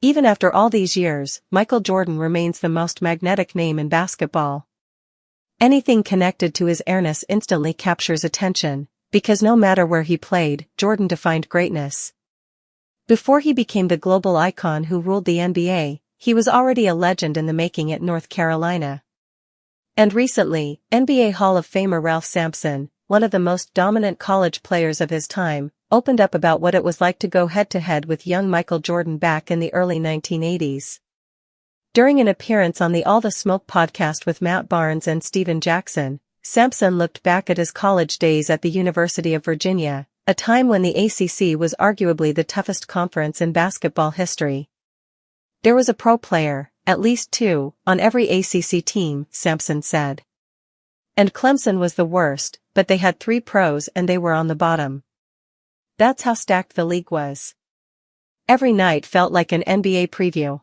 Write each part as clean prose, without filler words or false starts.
Even after all these years, Michael Jordan remains the most magnetic name in basketball. Anything connected to his airness instantly captures attention, because no matter where he played, Jordan defined greatness. Before he became the global icon who ruled the NBA, he was already a legend in the making at North Carolina. And recently, NBA Hall of Famer Ralph Sampson, one of the most dominant college players of his time, opened up about what it was like to go head-to-head with young Michael Jordan back in the early 1980s. During an appearance on the All the Smoke podcast with Matt Barnes and Steven Jackson, Sampson looked back at his college days at the University of Virginia, a time when the ACC was arguably the toughest conference in basketball history. There was a pro player, at least two, on every ACC team, Sampson said. And Clemson was the worst, but they had 3 pros and they were on the bottom. That's how stacked the league was. Every night felt like an NBA preview.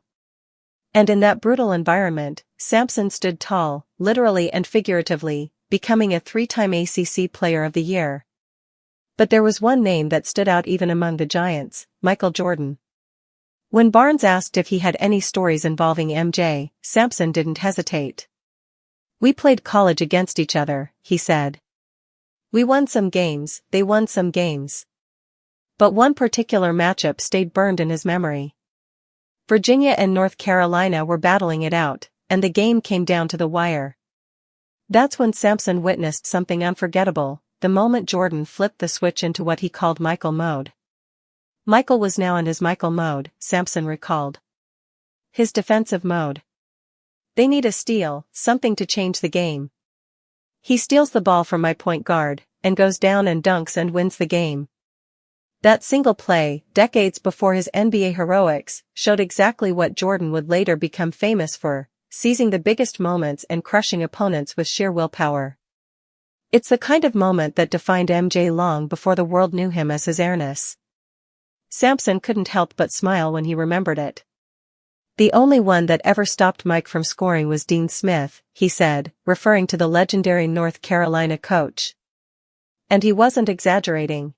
And in that brutal environment, Sampson stood tall, literally and figuratively, becoming a 3-time ACC Player of the Year. But there was one name that stood out even among the giants, Michael Jordan. When Barnes asked if he had any stories involving MJ, Sampson didn't hesitate. "We played college against each other," he said. "We won some games, they won some games. But one particular matchup stayed burned in his memory. Virginia and North Carolina were battling it out, and the game came down to the wire." That's when Sampson witnessed something unforgettable, the moment Jordan flipped the switch into what he called Michael mode. Michael was now in his Michael mode, Sampson recalled. His defensive mode. They need a steal, something to change the game. He steals the ball from my point guard, and goes down and dunks and wins the game. That single play, decades before his NBA heroics, showed exactly what Jordan would later become famous for, seizing the biggest moments and crushing opponents with sheer willpower. It's the kind of moment that defined MJ long before the world knew him as his airness. Sampson couldn't help but smile when he remembered it. "The only one that ever stopped Mike from scoring was Dean Smith," he said, referring to the legendary North Carolina coach. And he wasn't exaggerating.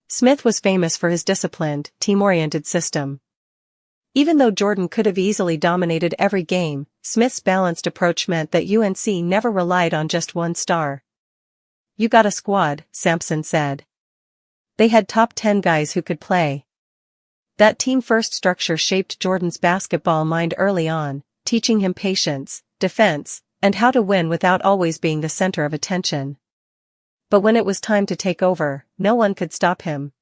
Smith was famous for his disciplined, team-oriented system. Even though Jordan could have easily dominated every game, Smith's balanced approach meant that UNC never relied on just one star. "You got a squad," Sampson said. They had top 10 guys who could play. That team-first structure shaped Jordan's basketball mind early on, teaching him patience, defense, and how to win without always being the center of attention. But when it was time to take over, no one could stop him.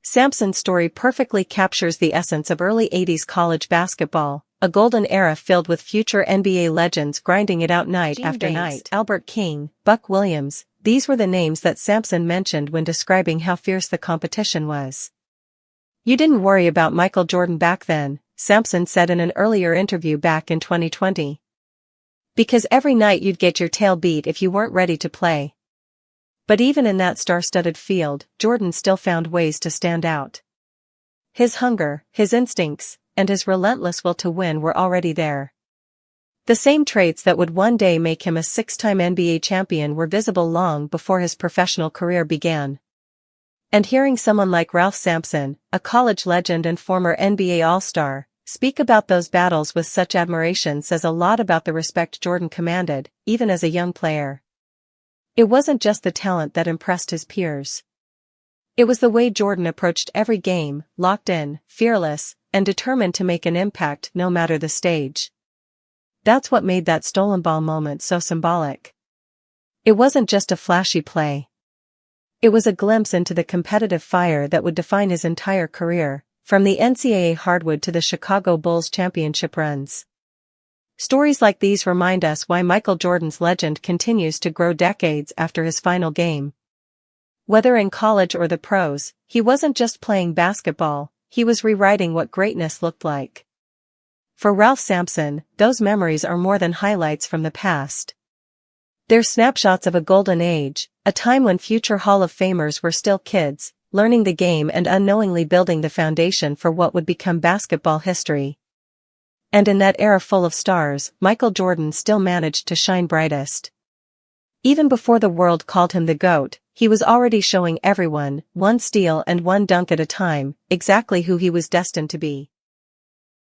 Sampson's story perfectly captures the essence of early 80s college basketball, a golden era filled with future NBA legends grinding it out night after night. Albert King, Buck Williams, these were the names that Sampson mentioned when describing how fierce the competition was. "You didn't worry about Michael Jordan back then," Sampson said in an earlier interview back in 2020. "Because every night you'd get your tail beat if you weren't ready to play." But even in that star-studded field, Jordan still found ways to stand out. His hunger, his instincts, and his relentless will to win were already there. The same traits that would one day make him a 6-time NBA champion were visible long before his professional career began. And hearing someone like Ralph Sampson, a college legend and former NBA All-Star, speak about those battles with such admiration says a lot about the respect Jordan commanded, even as a young player. It wasn't just the talent that impressed his peers. It was the way Jordan approached every game, locked in, fearless, and determined to make an impact no matter the stage. That's what made that stolen ball moment so symbolic. It wasn't just a flashy play. It was a glimpse into the competitive fire that would define his entire career, from the NCAA hardwood to the Chicago Bulls championship runs. Stories like these remind us why Michael Jordan's legend continues to grow decades after his final game. Whether in college or the pros, he wasn't just playing basketball, he was rewriting what greatness looked like. For Ralph Sampson, those memories are more than highlights from the past. They're snapshots of a golden age, a time when future Hall of Famers were still kids, learning the game and unknowingly building the foundation for what would become basketball history. And in that era full of stars, Michael Jordan still managed to shine brightest. Even before the world called him the GOAT, he was already showing everyone, one steal and one dunk at a time, exactly who he was destined to be.